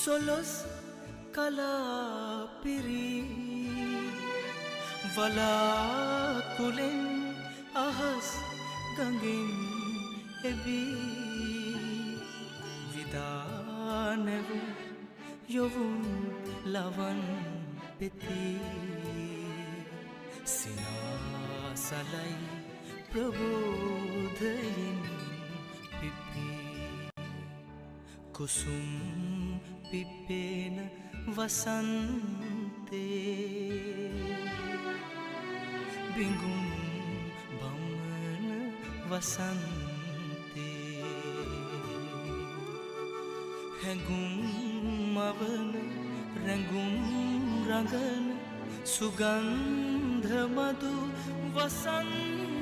සොළොස් කලාපිරි වලාකුලෙන් අහස් ගඟෙන් එබී විදානව යොවුන් ලවන් පෙති සිනාසලයි ප්‍රබෝධයෙන් පිපි කුසුම් පිපෙන වසන්තේ බිඟුම් බමන වසන්තේ හැඟුම් මවන රැඟුම් රඟන සුගන්ධ මధు වසන්තේ